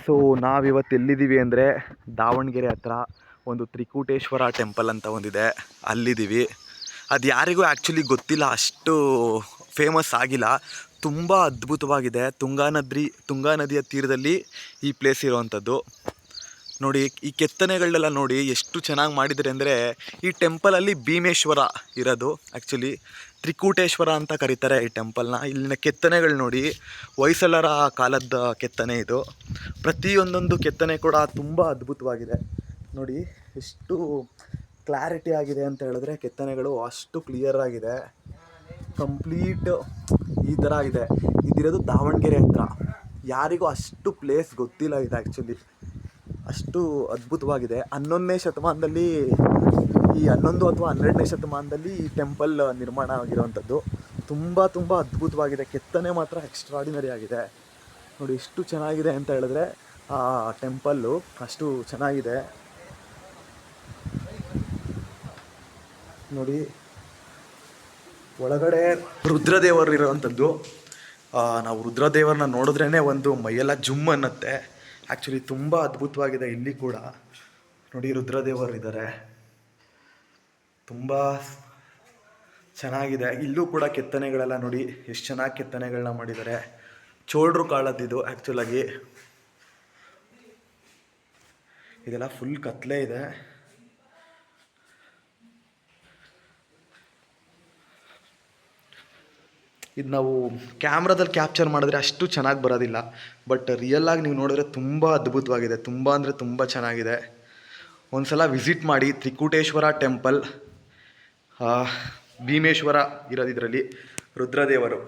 So ನಾವಿವತ್ತು ಎಲ್ಲಿದ್ದೀವಿ ಅಂದರೆ ದಾವಣಗೆರೆ ಹತ್ರ ಒಂದು ತ್ರಿಕೂಟೇಶ್ವರ ಟೆಂಪಲ್ ಅಂತ ಒಂದಿದೆ, ಅಲ್ಲಿದ್ದೀವಿ. ಅದು ಯಾರಿಗೂ ಆ್ಯಕ್ಚುಲಿ ಗೊತ್ತಿಲ್ಲ, ಅಷ್ಟು ಫೇಮಸ್ ಆಗಿಲ್ಲ. ತುಂಬ ಅದ್ಭುತವಾಗಿದೆ. ತುಂಗಾ ನದಿಯ ತೀರದಲ್ಲಿ ಈ ಪ್ಲೇಸ್ ಇರೋವಂಥದ್ದು. ನೋಡಿ, ಈ ಕೆತ್ತನೆಗಳನ್ನೆಲ್ಲ ನೋಡಿ ಎಷ್ಟು ಚೆನ್ನಾಗಿ ಮಾಡಿದ್ದಾರೆ ಅಂದರೆ, ಈ ಟೆಂಪಲಲ್ಲಿ ಭೀಮೇಶ್ವರ ಇರೋದು. ಆ್ಯಕ್ಚುಲಿ ತ್ರಿಕೂಟೇಶ್ವರ ಅಂತ ಕರೀತಾರೆ ಈ ಟೆಂಪಲ್ನ. ಇಲ್ಲಿನ ಕೆತ್ತನೆಗಳು ನೋಡಿ, ಹೊಯ್ಸಳರ ಕಾಲದ ಕೆತ್ತನೆ ಇದು. ಪ್ರತಿಯೊಂದೊಂದು ಕೆತ್ತನೆ ಕೂಡ ತುಂಬ ಅದ್ಭುತವಾಗಿದೆ. ನೋಡಿ ಎಷ್ಟು ಕ್ಲಾರಿಟಿ ಆಗಿದೆ ಅಂತ ಹೇಳಿದ್ರೆ, ಕೆತ್ತನೆಗಳು ಅಷ್ಟು ಕ್ಲಿಯರ್ ಆಗಿದೆ. ಕಂಪ್ಲೀಟ್ ಈ ಥರ ಇದೆ. ಇದಿರೋದು ದಾವಣಗೆರೆ ಹತ್ರ. ಯಾರಿಗೂ ಅಷ್ಟು ಪ್ಲೇಸ್ ಗೊತ್ತಿಲ್ಲ ಇದು ಆ್ಯಕ್ಚುಲಿ. ಅಷ್ಟು ಅದ್ಭುತವಾಗಿದೆ. 11ನೇ ಶತಮಾನದಲ್ಲಿ, ಈ 11 ಅಥವಾ 12ನೇ ಶತಮಾನದಲ್ಲಿ ಈ ಟೆಂಪಲ್ ನಿರ್ಮಾಣ ಆಗಿರುವಂಥದ್ದು. ತುಂಬ ಅದ್ಭುತವಾಗಿದೆ. ಕೆತ್ತನೆ ಮಾತ್ರ ಎಕ್ಸ್ಟ್ರಾಡಿನರಿ ಆಗಿದೆ. ನೋಡಿ ಎಷ್ಟು ಚೆನ್ನಾಗಿದೆ ಅಂತ ಹೇಳಿದ್ರೆ, ಆ ಟೆಂಪಲ್ಲು ಅಷ್ಟು ಚೆನ್ನಾಗಿದೆ. ನೋಡಿ, ಒಳಗಡೆ ರುದ್ರದೇವರು ಇರೋವಂಥದ್ದು. ನಾವು ರುದ್ರದೇವರನ್ನ ನೋಡಿದ್ರೇ ಒಂದು ಮೈಯೆಲ್ಲ ಜುಮ್ ಅನ್ನತ್ತೆ. ಆ್ಯಕ್ಚುಲಿ ತುಂಬ ಅದ್ಭುತವಾಗಿದೆ. ಇಲ್ಲಿ ಕೂಡ ನೋಡಿ, ರುದ್ರದೇವರು ಇದ್ದಾರೆ. ತುಂಬ ಚೆನ್ನಾಗಿದೆ. ಇಲ್ಲೂ ಕೂಡ ಕೆತ್ತನೆಗಳೆಲ್ಲ ನೋಡಿ ಎಷ್ಟು ಚೆನ್ನಾಗಿ ಕೆತ್ತನೆಗಳನ್ನ ಮಾಡಿದ್ದಾರೆ. ಚೋಳರು ಕಾಲದ್ದಿದು ಆ್ಯಕ್ಚುಲಾಗಿ. ಇದೆಲ್ಲ ಫುಲ್ ಕತ್ಲೆ ಇದೆ. ಇದು ನಾವು ಕ್ಯಾಮ್ರಾದಲ್ಲಿ ಕ್ಯಾಪ್ಚರ್ ಮಾಡಿದ್ರೆ ಅಷ್ಟು ಚೆನ್ನಾಗಿ ಬರೋದಿಲ್ಲ, ಬಟ್ ರಿಯಲ್ಲಾಗಿ ನೀವು ನೋಡಿದ್ರೆ ತುಂಬ ಅದ್ಭುತವಾಗಿದೆ. ತುಂಬ ಅಂದರೆ ತುಂಬ ಚೆನ್ನಾಗಿದೆ. ಒಂದು ಸಲ ವಿಸಿಟ್ ಮಾಡಿ. ತ್ರಿಕೂಟೇಶ್ವರ ಟೆಂಪಲ್, ಭೀಮೇಶ್ವರ ಇರೋದು ಇದರಲ್ಲಿ, ರುದ್ರದೇವರು.